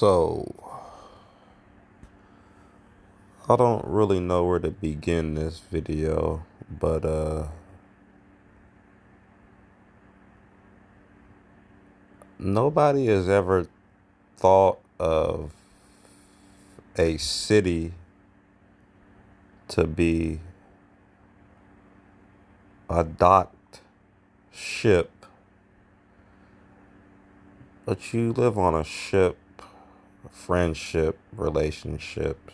So, I don't really know where to begin this video, but nobody has ever thought of a city to be a docked ship, but you live on a ship, friendship, relationships,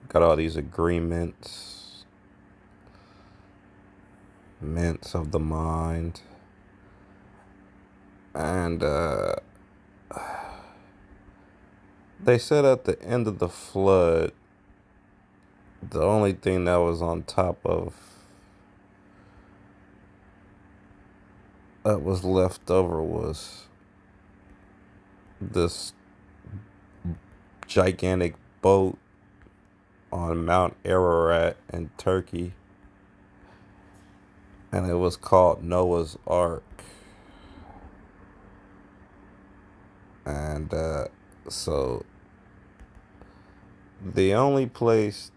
got all these agreements, mints of the mind, and they said at the end of the flood, the only thing that was on top of that was left over was this gigantic boat on Mount Ararat in Turkey, and it was called Noah's Ark. And so the only place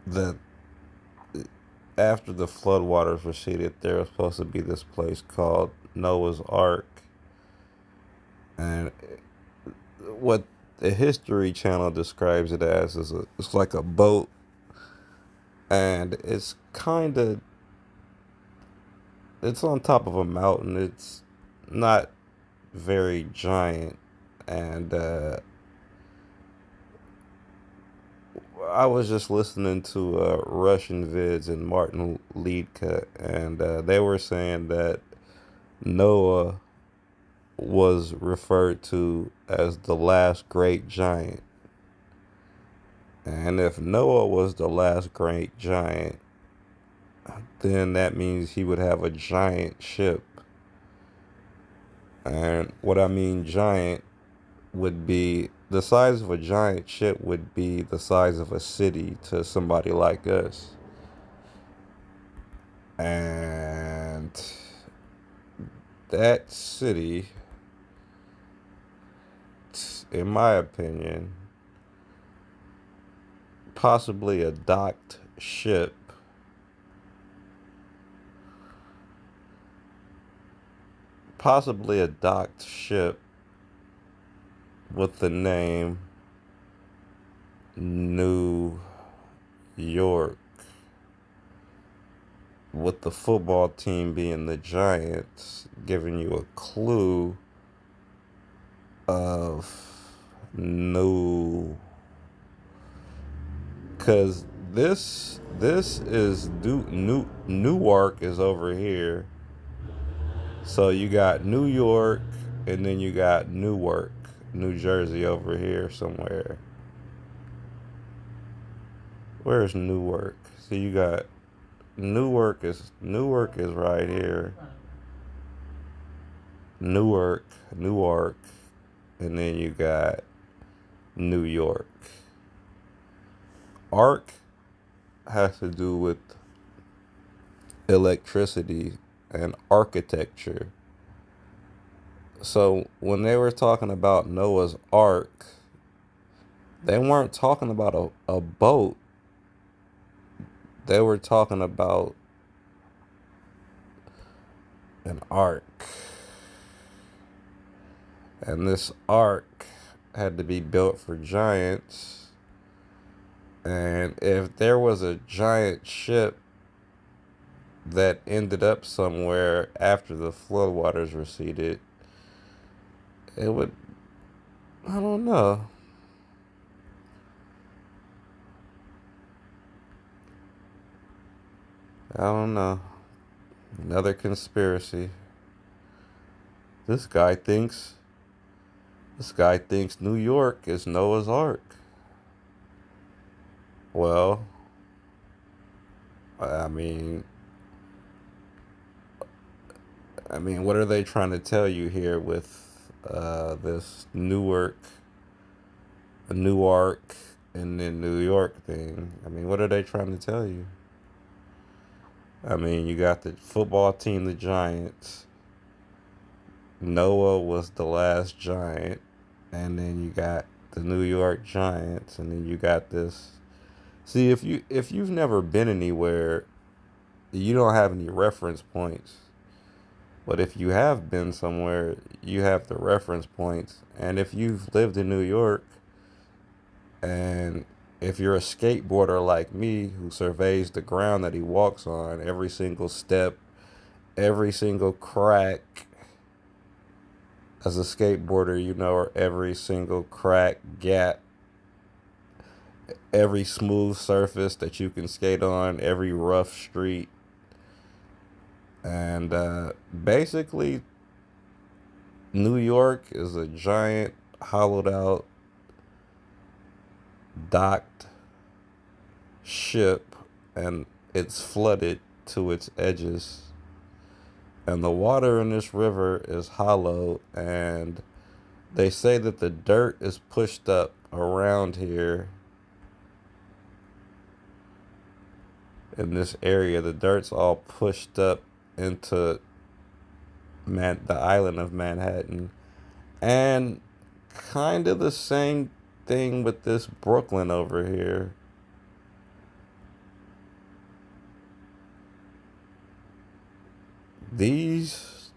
that after the floodwaters receded, there was supposed to be this place called Noah's Ark. And what the History Channel describes it as is it's like a boat, and it's on top of a mountain. It's not very giant, and I was just listening to Russian vids and Martin Liedka, and they were saying that Noah was referred to as the last great giant. And if Noah was the last great giant, then that means he would have a giant ship. And what I mean giant would be the size of a giant ship would be the size of a city to somebody like us. And that city, in my opinion, possibly a docked ship, with the name New York, with the football team being the Giants, giving you a clue of new, because this is Newark is over here. So you got New York, and then you got Newark, New Jersey over here somewhere. Where's Newark? So you got Newark is right here. Newark, and then you got New York. Arc has to do with electricity and architecture. So when they were talking about Noah's Ark, they weren't talking about a boat. They were talking about an ark. And this ark had to be built for giants. And if there was a giant ship that ended up somewhere after the floodwaters receded, it would, I don't know. I don't know. Another conspiracy. This guy thinks New York is Noah's Ark. Well, I mean, what are they trying to tell you here with this Newark, and then New York thing? I mean, what are they trying to tell you? I mean, you got the football team, the Giants. Noah was the last giant, and then you got the New York Giants, and then you got this. See, if you've never been anywhere, you don't have any reference points. But if you have been somewhere, you have the reference points. And if you've lived in New York, and if you're a skateboarder like me who surveys the ground that he walks on, every single step, every single crack, as a skateboarder, you know, or every single crack, gap, every smooth surface that you can skate on, every rough street. And basically, New York is a giant, hollowed out, docked ship, and it's flooded to its edges. And the water in this river is hollow, and they say that the dirt is pushed up around here in this area. The dirt's all pushed up into the island of Manhattan. And kind of the same thing with this Brooklyn over here. These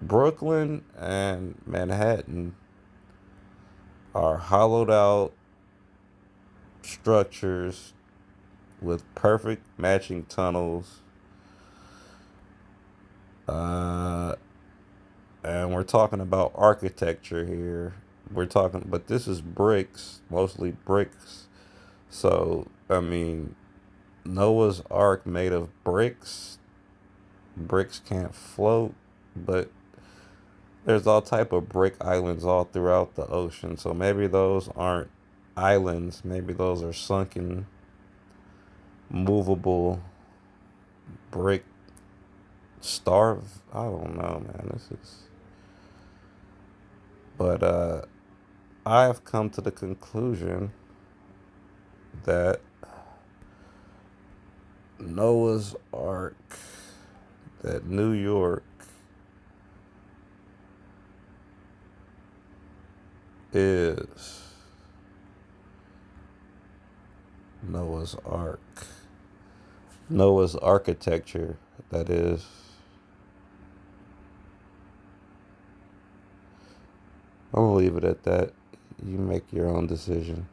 Brooklyn and Manhattan are hollowed out structures with perfect matching tunnels. Uh, and we're talking about architecture here. But this is bricks, mostly bricks. So, I mean, Noah's Ark made of bricks. Bricks can't float, but there's all type of brick islands all throughout the ocean. So maybe those aren't islands. Maybe those are sunken, movable brick I don't know, man. This is. But I have come to the conclusion that Noah's Ark, that New York is Noah's Ark. Noah's architecture, that is. I'm gonna leave it at that. You make your own decision.